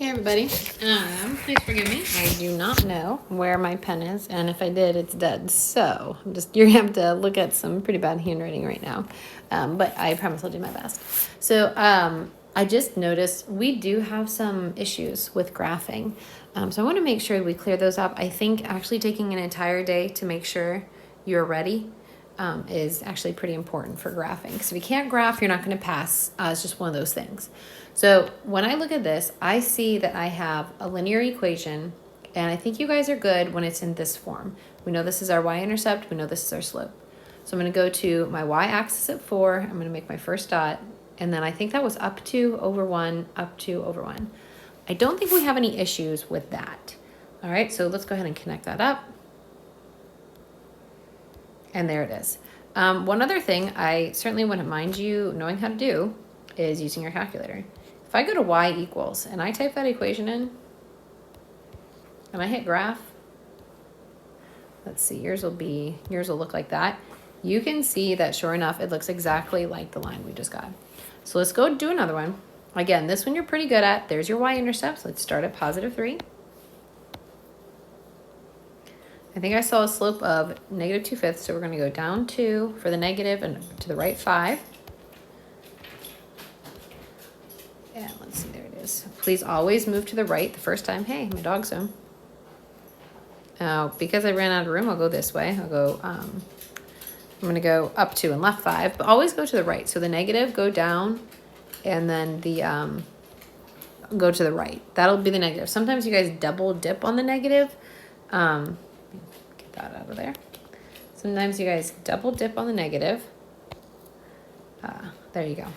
Hey everybody, please forgive me. I do not know where my pen is, and if I did, it's dead. So you're gonna have to look at some pretty bad handwriting right now, but I promise I'll do my best. So I just noticed we do have some issues with graphing, so I want to make sure we clear those up. I think actually taking an entire day to make sure you're ready is actually pretty important for graphing. Because if you can't graph, you're not going to pass. It's just one of those things. So when I look at this, I see that I have a linear equation, and I think you guys are good when it's in this form. We know this is our y-intercept. We know this is our slope. So I'm going to go to my y-axis at 4. I'm going to make my first dot, and then I think that was up 2 over 1, up 2 over 1. I don't think we have any issues with that. All right, so let's go ahead and connect that up. And there it is. One other thing I certainly wouldn't mind you knowing how to do is using your calculator. If I go to y equals and I type that equation in and I hit graph, let's see, yours will look like that. You can see that sure enough, it looks exactly like the line we just got. So let's go do another one. Again, this one you're pretty good at. There's your y-intercepts. Let's start at positive 3. I think I saw a slope of negative 2/5, so we're going to go down 2 for the negative and to the right 5. Yeah, let's see, there it is. Please always move to the right the first time. Hey, my dog's home. Now, because I ran out of room, I'll go this way. I'm going to go up 2 and left 5, but always go to the right. So the negative, go down, and then the go to the right. That'll be the negative. Sometimes you guys double dip on the negative. Get that out of there. Sometimes you guys double dip on the negative. There you go.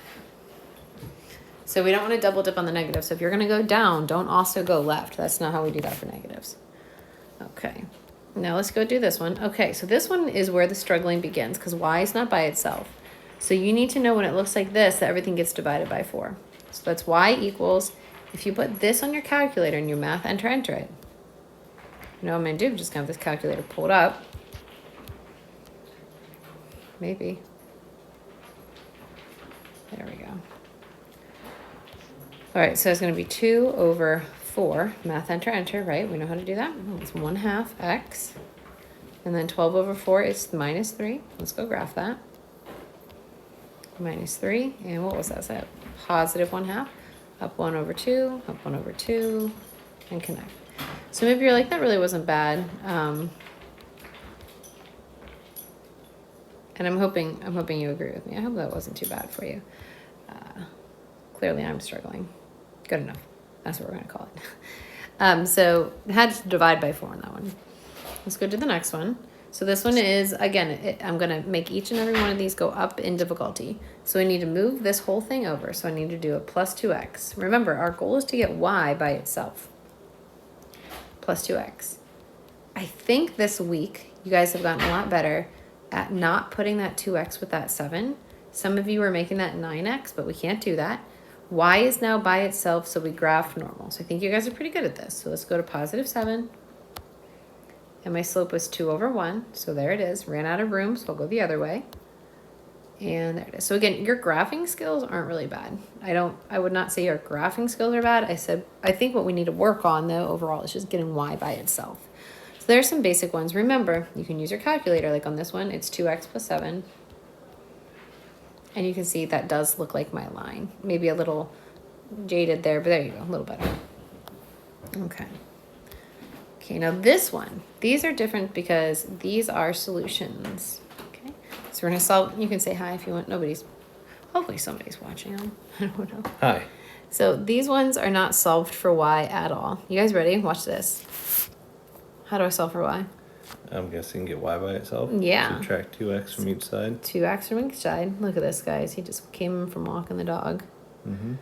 So we don't want to double dip on the negative. So if you're going to go down, don't also go left. That's not how we do that for negatives. Okay. Now let's go do this one. Okay, so this one is where the struggling begins because y is not by itself. So you need to know when it looks like this that everything gets divided by 4. So that's y equals, if you put this on your calculator and you math enter it. You know what I'm going to do? I'm just going to have this calculator pulled up. Maybe. There we go. All right, so it's going to be 2 over 4. Math enter, right? We know how to do that. It's 1/2 x. And then 12 over 4 is minus 3. Let's go graph that. Minus 3. And what was that? So positive 1/2. Up 1 over 2. Up 1 over 2. And connect. So maybe you're like, that really wasn't bad. And I'm hoping you agree with me. I hope that wasn't too bad for you. Clearly I'm struggling. Good enough. That's what we're going to call it. So I had to divide by 4 on that one. Let's go to the next one. So this one is, again, I'm going to make each and every one of these go up in difficulty. So I need to move this whole thing over. So I need to do a plus 2x. Remember, our goal is to get y by itself. Plus 2x. I think this week you guys have gotten a lot better at not putting that 2x with that 7. Some of you are making that 9x, but we can't do that. Y is now by itself, so we graph normal. So I think you guys are pretty good at this. So let's go to positive 7. And my slope was 2 over 1. So there it is. Ran out of room, so I'll go the other way. And there it is. So again, your graphing skills aren't really bad. I would not say your graphing skills are bad. I think what we need to work on, though, overall, is just getting y by itself. So there's some basic ones. Remember, you can use your calculator. Like on this one, it's 2x plus 7. And you can see that does look like my line. Maybe a little jaded there, but there you go, a little better. Okay. Okay, now this one. These are different because these are solutions. Okay, so we're going to solve. You can say hi if you want. Hopefully somebody's watching them. I don't know. Hi. So these ones are not solved for y at all. You guys ready? Watch this. How do I solve for y? I'm guessing get y by itself. Yeah. Subtract 2x from each side. 2x from each side. Look at this, guys. He just came in from walking the dog. Mm-hmm.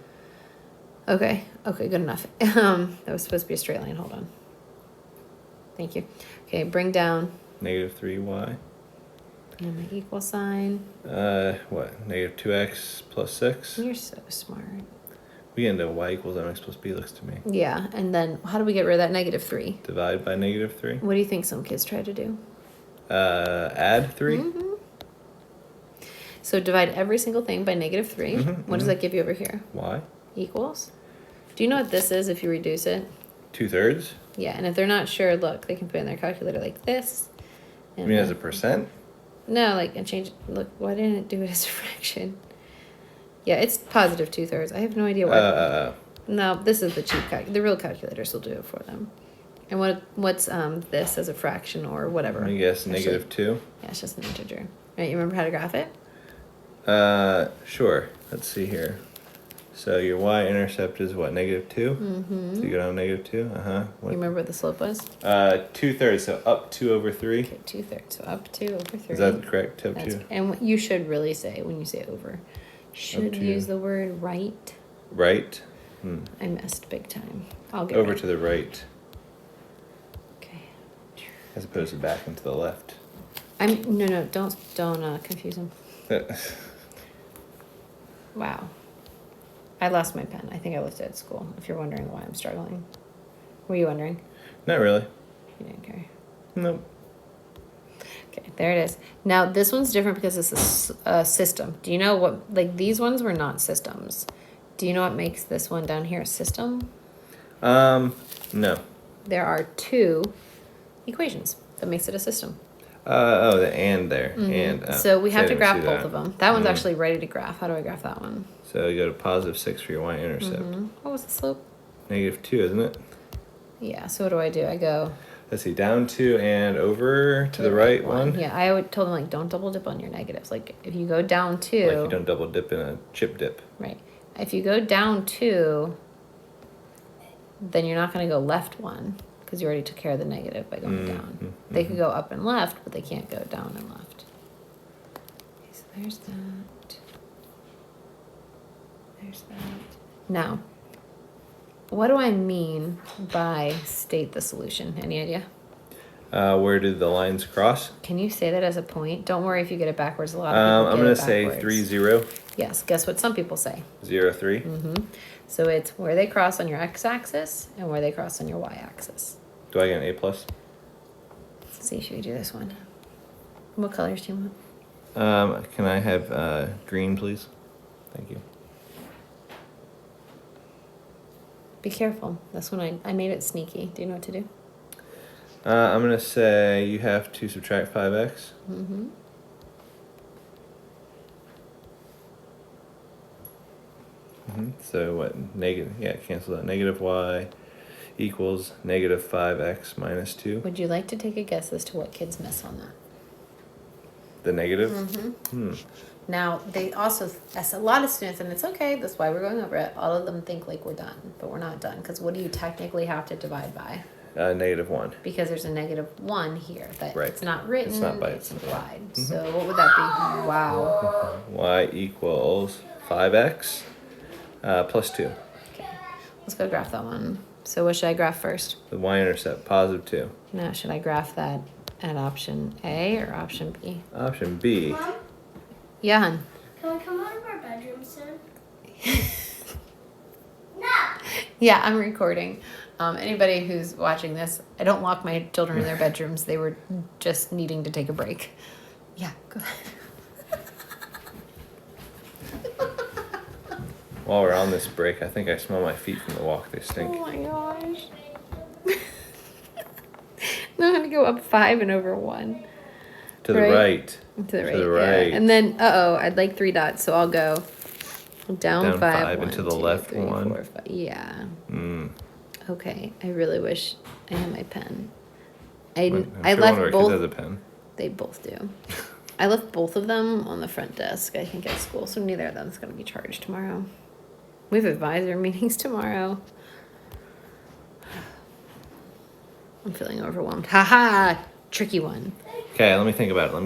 Okay, good enough. That was supposed to be a straight line. Hold on. Thank you. Okay, bring down. Negative 3y. And my equal sign. What? Negative 2x plus 6? You're so smart. We end up y equals mx plus b, looks to me. Yeah, and then how do we get rid of that negative 3? Divide by negative 3. What do you think some kids try to do? Add 3. Mm-hmm. So divide every single thing by negative 3. Mm-hmm, What does that give you over here? Y. Equals? Do you know what this is if you reduce it? 2/3? Yeah, and if they're not sure, look, they can put in their calculator like this. You mean as a percent? No, like, and change, look, why didn't it do it as a fraction? Yeah, it's positive 2/3. I have no idea why. No, this is the cheap the real calculators will do it for them. And what's this as a fraction or whatever? I guess Actually, -2. yeah, it's just an integer. Right, you remember how to graph it? Sure. Let's see here. So your y-intercept is what, -2? Mm-hmm. So you go down -2? You remember what the slope was? 2/3, so up 2/3. Okay, 2/3. So up 2/3. Is that correct? Up That's 2? and what you should really say when you say over. Should to. use the word right. Right? I missed big time. I'll get Over it. to the right, Okay. as opposed to back and to the left. No, don't confuse them. Wow. I lost my pen. I think I left it at school. If you're wondering why I'm struggling. Were you wondering? Not really. You didn't care. Nope. Okay, there it is. Now this one's different because it's a system. Do you know what? Like these ones were not systems. Do you know what makes this one down here a system? No. There are two equations that makes it a system. The and there. Mm-hmm. And. So we see, have I to didn't graph see both that. of them. That one's actually ready to graph. How do I graph that one? So you go to +6 for your y-intercept. What was the slope? -2, isn't it? Yeah, so what do? I go Let's see, down 2 and over to the right one. Yeah, I would told them like don't double dip on your negatives. Like if you go down 2, Like you don't double dip in a chip dip. right. If you go down 2, then you're not going to go left 1 because you already took care of the negative by going down. They could go up and left, but they can't go down and left. Okay, so there's that. There's that. Now, what do I mean by state the solution? Any idea? Where did the lines cross? Can you say that as a point? Don't worry if you get it backwards. A lot of people I'm get gonna it say backwards. 3, 0, Yes, guess what some people say? 0, 3. So it's where they cross on your x-axis and where they cross on your y-axis. Do I get an A+? Let's see, should we do this one? What colors do you want? Can I have green, please? Thank you. Be careful. This one I made it sneaky. Do you know what to do? I'm gonna say you have to subtract 5x. So what? Negative? Yeah, cancel that. -y equals -5x minus 2. Would you like to take a guess as to what kids miss on that? The negative? Now, they also, as a lot of students, and it's okay, that's why we're going over it, all of them think like we're done, but we're not done. Because what do you technically have to divide by? -1. Because there's a -1 here. That Right. It's not written, It's not by it's itself. implied. So what would that be? Wow. Y equals 5x plus 2. Okay, let's go graph that one. So what should I graph first? The y-intercept, +2. Now, should I graph that at option A or option B? Option B. Mom, Yeah, hun. can we come out of our bedroom soon? No! Yeah, I'm recording. Anybody who's watching this, I don't lock my children in their bedrooms. They were just needing to take a break. Yeah, go ahead. While we're on this break, I think I smell my feet from the walk. They stink. Oh my gosh. No, I'm gonna go up 5 and over 1. To the Right. right. To the right. To the yeah. right. And then, I'd like 3 dots, so I'll go down, Down 5, five and 1, to the 2, left 3, 1. 4, 5. Yeah. Mm. Okay. I really wish I had my pen. I I'm I sure one left of our both. kids has a pen. They both do. I left both of them on the front desk, I think, at school, so neither of them's going to be charged tomorrow. We have advisor meetings tomorrow. I'm feeling overwhelmed. Haha! Tricky one. Okay, let me think about it. I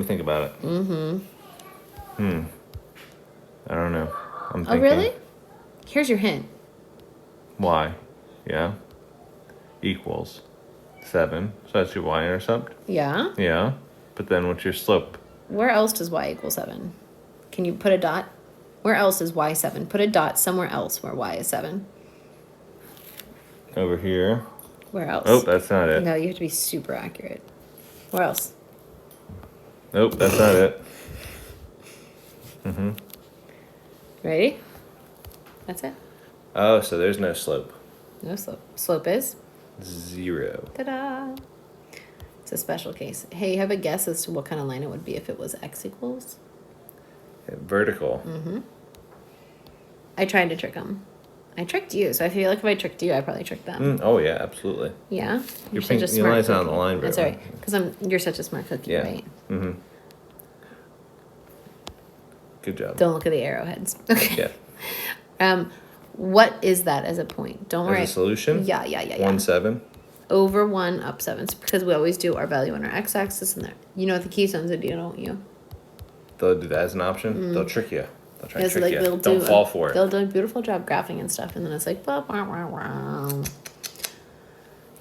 don't know. I'm thinking. Oh, really? Here's your hint. Y. Yeah. Equals 7. So that's your y-intercept. Yeah? Yeah. But then what's your slope? Where else does y equal 7? Can you put a dot? Where else is y 7? Put a dot somewhere else where y is 7. Over here. Where else? Oh, that's not it. No, you have to be super accurate. Where else? Nope, that's not it. Ready? That's it. Oh, so there's no slope. No slope. Slope is? 0. Ta-da! It's a special case. Hey, you have a guess as to what kind of line it would be if it was x equals? Vertical. I tried to trick them. I tricked you, so I feel like if I tricked you, I probably tricked them. Oh yeah, absolutely. Yeah? Your such a your line's not on cookie. the line very That's well. right. Because you're such a smart cookie, Yeah. right? Good job. Don't look at the arrowheads. Okay. Yeah. What is that as a point? Don't worry. As a solution? Yeah. 1, 7. Over 1, up 7. It's because we always do our value on our x-axis and there. You know what the keystones would do, don't you? They'll do that as an option. They'll trick you. They'll try to It's trick like you. they'll Don't fall for it. They'll do a beautiful job graphing and stuff, and then it's like, blah, blah, blah, blah.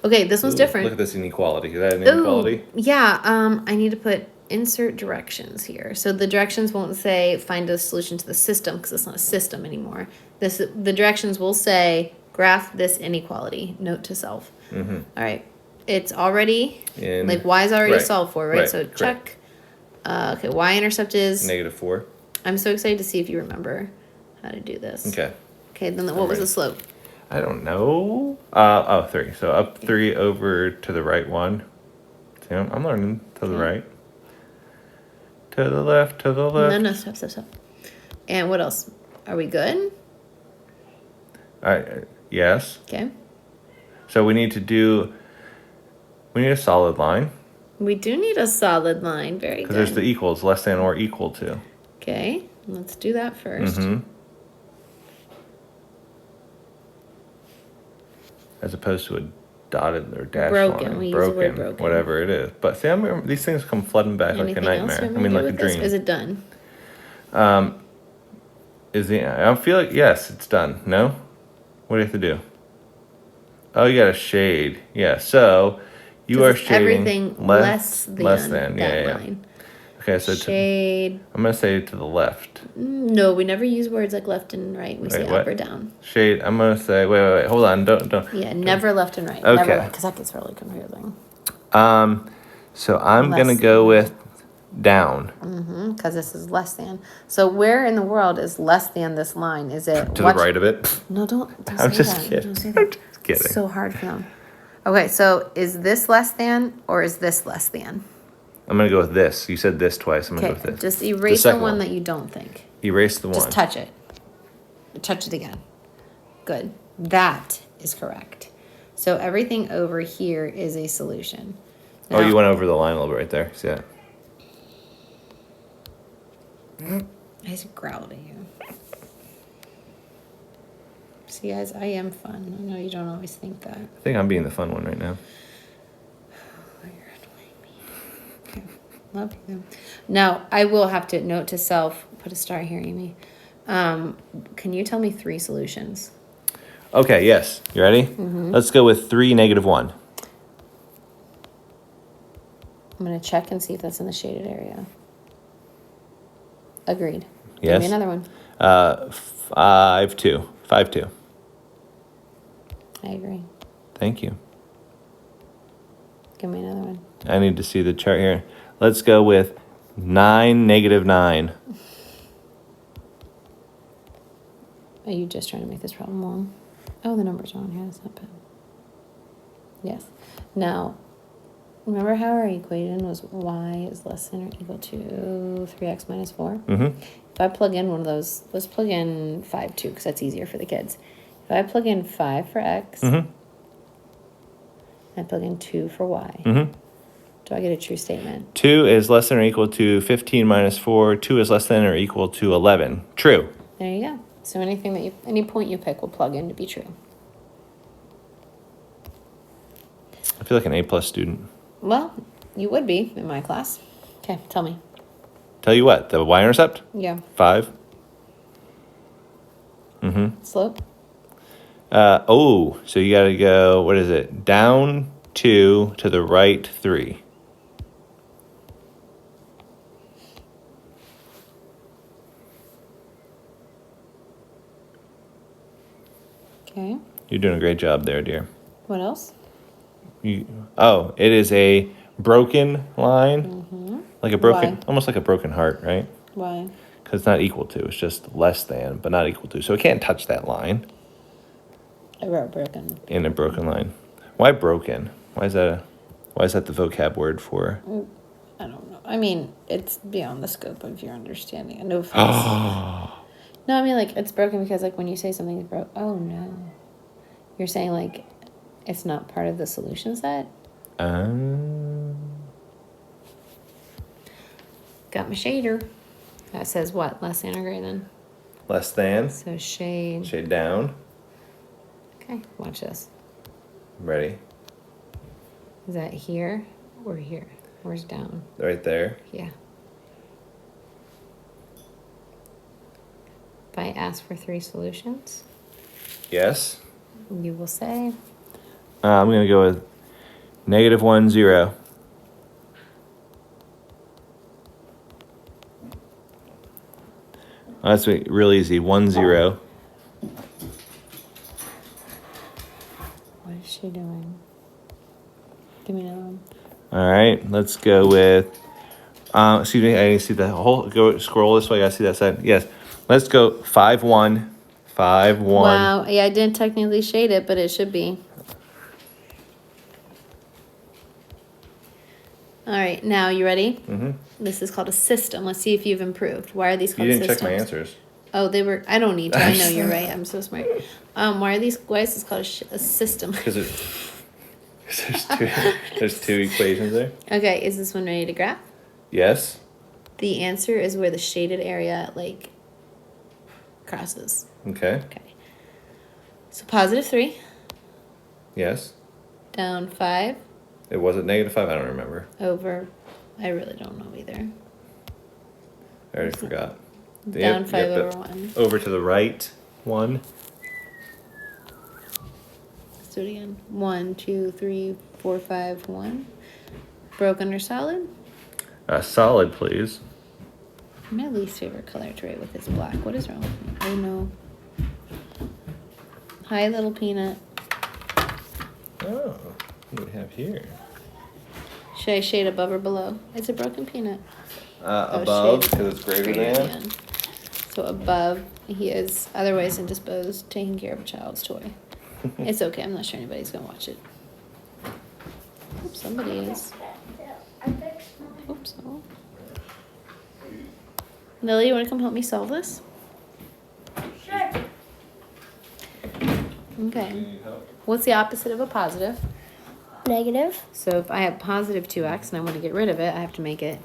Okay, this one's Ooh, different. Look at this inequality. Is that an Ooh, inequality? yeah, I need to put insert directions here. So the directions won't say find a solution to the system because it's not a system anymore. The directions will say graph this inequality. Note to self. All right, it's already like y is already solved for, right? So check. Okay, y-intercept is -4. I'm so excited to see if you remember how to do this. Okay. Okay, then what was the slope? I don't know. 3. So up 3 over to the right 1. See, I'm learning to the right. To the left, to the left. No, stop. And what else? Are we good? Yes. Okay. So we need a solid line. We do need a solid line. Very good. Because there's the equals, less than or equal to. Okay, let's do that first. As opposed to a dotted or dashed Broken. line. We use the word broken. Whatever it is. But see, these things come flooding back Anything like a nightmare. else you I want me mean, to do like a with this? dream. Is it done? I feel like, yes, it's done. No? What do you have to do? Oh, you got a shade. Yeah, so you are shading everything less than that line. Okay, so Shade. I'm going to say to the left. No, we never use words like left and right. We say what? up or down. Shade, I'm going to say, wait, hold on, don't. Yeah, never left and right. Okay. Never, because that gets really confusing. So I'm Less going to go than. with down. Because this is less than. So where in the world is less than this line? Is it To the right of it. No, don't I'm say just that. kidding. Don't say that. I'm just kidding. It's so hard for them. Okay, so is this less than or is this less than? I'm going to go with this. You said this twice. I'm going Okay, to go with this. just erase the second one that you don't think. Erase the one. Just touch it. Touch it again. Good. That is correct. So everything over here is a solution. Oh, you went over the line a little bit right there. See that? I just growled at you. See, guys, I am fun. I know you don't always think that. I think I'm being the fun one right now. Oh, you're annoying me. Okay. Love you. Now, I will have to note to self, put a star here, Amy. Can you tell me 3 solutions? Okay, yes. You ready? Let's go with 3, -1. I'm going to check and see if that's in the shaded area. Agreed. Yes. Give me another one. 5, 2. 5, 2. I agree. Thank you. Give me another one. I need to see the chart here. Let's go with 9, -9. Are you just trying to make this problem long? Oh, the numbers are on here. That's not bad. Yes. Now, remember how our equation was y is less than or equal to 3x minus 4? If I plug in one of those, let's plug in 5, 2, because that's easier for the kids. If I plug in 5 for x, I plug in 2 for y. Do I get a true statement? 2 is less than or equal to 15 minus 4. 2 is less than or equal to 11. True. There you go. So anything that any point you pick will plug in to be true. I feel like an A+ student. Well, you would be in my class. Okay, tell me. Tell you what, the y-intercept? Yeah. 5. Slope? So you got to go, what is it? Down 2 to the right 3. Okay. You're doing a great job there, dear. What else? It is a broken line. Like a broken, Why? almost like a broken heart, right? Why? Because it's not equal to. It's just less than, but not equal to. So it can't touch that line. I wrote broken. In a broken line. Why broken? Why is that the vocab word for? I don't know. I mean, it's beyond the scope of your understanding. No offense. Oh. No, I mean, like, it's broken because, like, when you say something is broke, oh, no. You're saying, like, it's not part of the solution set? Got my shader. That says what? Less than or greater than? Less than. So shade. Shade down. Okay, watch this. Ready? Is that here or here? Where's down? Right there. Yeah. If I ask for 3 solutions, Yes. you will say, I'm going to go with -1, 0. Oh, that's real easy. 1, 0. what is she doing? Give me another one. All right. Let's go with. Excuse me. I need to see the whole. Go scroll this way. I see that side. Yes. Let's go 5, 1. 5, 1. Wow. Yeah, I didn't technically shade it, but it should be. All right. Now, you ready? Mm-hmm. This is called a system. Let's see if you've improved. Why are these You called didn't systems? check my answers. Oh, they were. I don't need to. I know you're right. I'm so smart. Why is this called a system? Because there's two equations there. Okay, is this one ready to graph? Yes. The answer is where the shaded area, like, crosses. Okay. Okay. So +3, Yes. down 5, It wasn't -5. I don't remember. over, I really don't know either. I already forgot. Down 5 yep, over 1. Over to the right 1. Let's do it again. 1, 2, 3, 4, 5, 1. Broken or solid? Solid, please. My least favorite color to write with is black. What is wrong with me? Oh no. Hi, little peanut. Oh, what do we have here? Should I shade above or below? It's a broken peanut. Above, shade because it's greater than. So above, he is otherwise indisposed, taking care of a child's toy. It's okay. I'm not sure anybody's gonna watch it. Oops, somebody is. Oops. Oh. Lily, you want to come help me solve this? Sure. Okay. What's the opposite of a positive? Negative. So if I have positive 2x and I want to get rid of it, I have to make it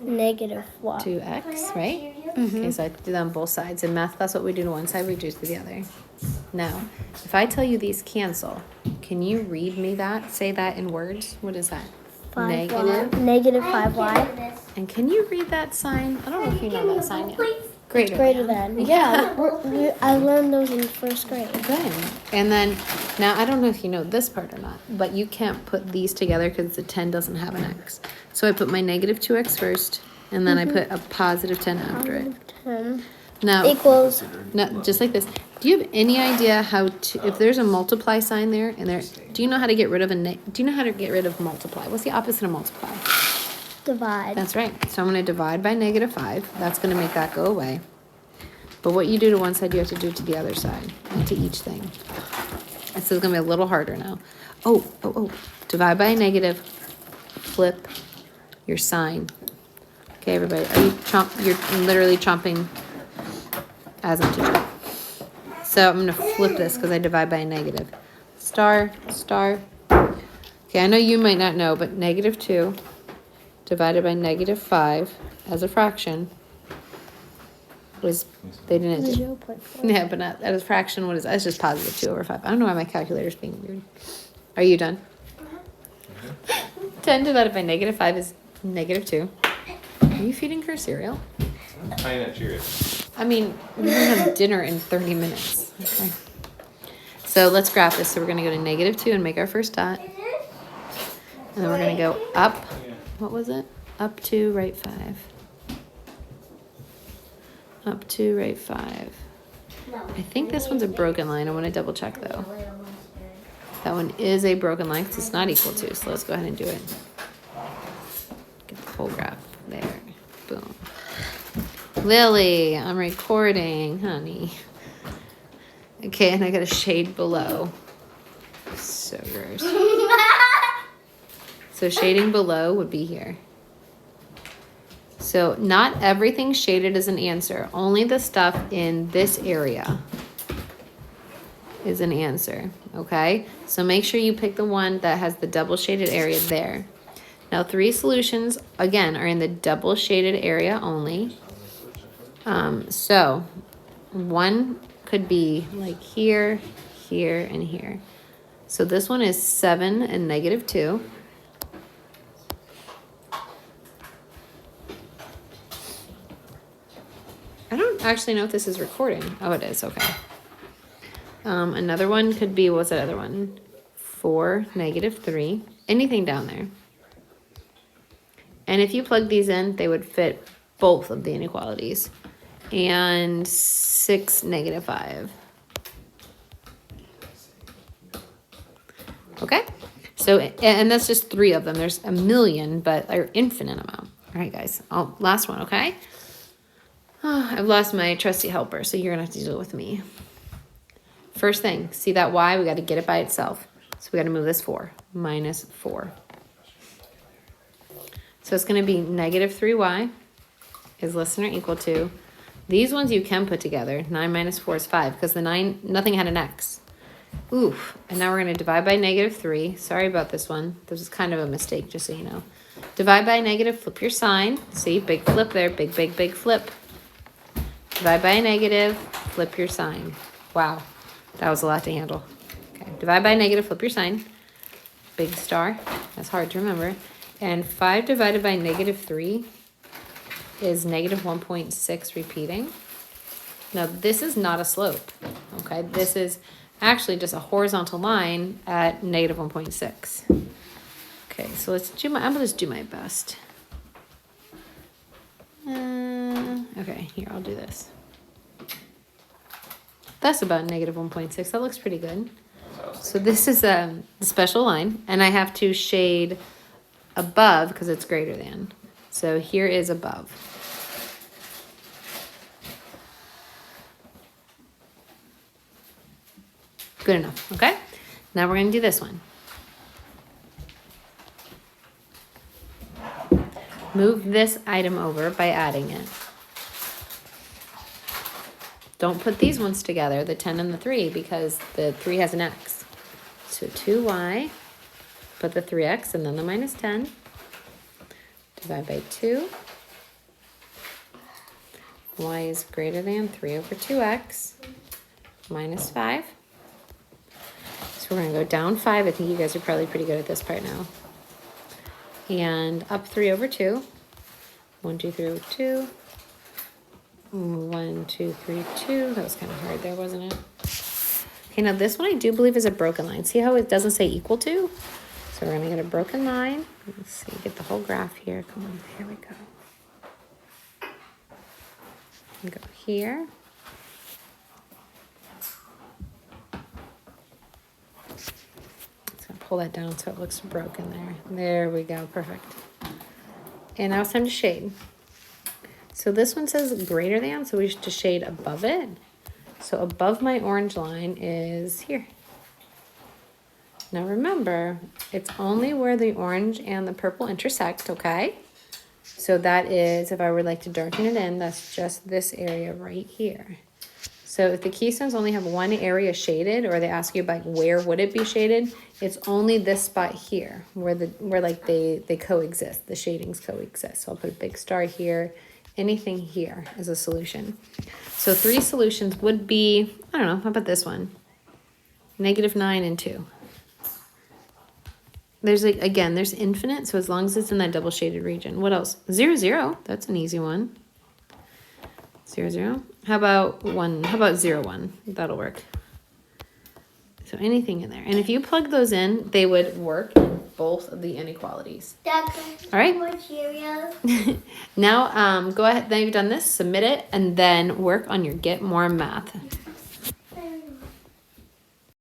Negative what? 2x, right? Okay, so I do that on both sides. In math, that's what we do to one side, we do to the other. Now, if I tell you these cancel, can you read me that? Say that in words. What is that? Negative. Negative 5y. And can you read that sign? I don't know if you know that sign yet. Greater, Greater than. Yeah. I learned those in first grade. Good. And then, now I don't know if you know this part or not, but you can't put these together because the 10 doesn't have an x. So I put my negative 2x first, and then I put a positive 10 after it. 10 Now, equals. no, just like this. Do you have any idea how to, if there's a multiply sign there, and there, do you know how to get rid of do you know how to get rid of multiply? What's the opposite of multiply? Divide. That's right. So I'm going to divide by -5. That's going to make that go away. But what you do to one side, you have to do to the other side, and to each thing. And so it's going to be a little harder now. Oh. Divide by a negative. Flip your sign. Okay, everybody. Are you you're literally chomping as I'm teaching. So I'm going to flip this because I divide by a negative. Star. Okay, I know you might not know, but -2 divided by -5 as a fraction was, they didn't do. 0.4. Yeah, but not, as a fraction, what is that? It's just positive 2 over 5. I don't know why my calculator's being weird. Are you done? 10 divided by -5 is -2. Are you feeding her cereal? Tiny Nut Cheerios. I mean, we're going to have dinner in 30 minutes. Okay. So let's graph this. So we're going to go to -2 and make our first dot. And then we're going to go up. What was it? Up to right 5. Up to right 5. I think this one's a broken line. I want to double check though. That one is a broken line because it's not equal to. So let's go ahead and do it. Get the whole graph there. Boom. Lily, I'm recording, honey. Okay, and I got a shade below. So gross. So shading below would be here. So not everything shaded is an answer. Only the stuff in this area is an answer, okay? So make sure you pick the one that has the double shaded area there. Now 3 solutions, again, are in the double shaded area only. So one could be like here, here, and here. So this one is 7 and -2. I don't actually know if this is recording. Oh, it is, okay. Another one could be, what's that other one? 4, -3, anything down there. And if you plug these in, they would fit both of the inequalities. And 6, -5. Okay, so, and that's just 3 of them. There's a million, but they're infinite amount. All right, guys, last one, okay? Oh, I've lost my trusty helper, so you're gonna have to deal with me. First thing, see that y? We gotta get it by itself. So we gotta move this 4, -4. So it's gonna be -3y is less than or equal to. These ones you can put together. 9 minus 4 is 5, because the 9, nothing had an x. Oof, and now we're gonna divide by -3. Sorry about this one. This is kind of a mistake, just so you know. Divide by a negative, flip your sign. See, big flip there, big, big, big flip. Divide by a negative, flip your sign. Wow, that was a lot to handle. Okay, divide by a negative, flip your sign. Big star, that's hard to remember. And 5 divided by -3 is -1.6 repeating. Now this is not a slope, okay? This is actually just a horizontal line at -1.6. Okay, so let's do I'm gonna just do my best. Okay, here, I'll do this. That's about -1.6. That looks pretty good. So this is a special line, and I have to shade above because it's greater than. So here is above. Good enough, okay? Now we're gonna do this one. Move this item over by adding it. Don't put these ones together, the 10 and the 3, because the 3 has an x. So 2y, put the 3x and then the -10. Divide by 2. Y is greater than 3 over 2x minus 5. So we're going to go down 5. I think you guys are probably pretty good at this part now. And up 3 over 2. 1, 2, 3 over 2. 1, 2, 3, 2. That was kind of hard there, wasn't it? Okay, now this one I do believe is a broken line. See how it doesn't say equal to? So we're going to get a broken line. Let's see, get the whole graph here. Come on, here we go. And go here. Let's pull that down so it looks broken there. There we go, perfect. And now it's time to shade. So this one says greater than, so we should just shade above it. So above my orange line is here. Now remember, it's only where the orange and the purple intersect, okay? So that is, if I would like to darken it in, that's just this area right here. So if the keystones only have one area shaded, or they ask you like where would it be shaded, it's only this spot here where like they coexist, the shadings coexist. So I'll put a big star here. Anything here is a solution. So 3 solutions would be, I don't know, how about this one? -9 and 2. There's like, again, there's infinite, so as long as it's in that double shaded region. What else? 0, 0, that's an easy one. 0, 0. How about 1? How about 0, 1? That'll work. So anything in there. And if you plug those in, they would work in both of the inequalities. Dad, all right. more Cheerios? Now, go ahead. Now you've done this, submit it, and then work on your Get More Math.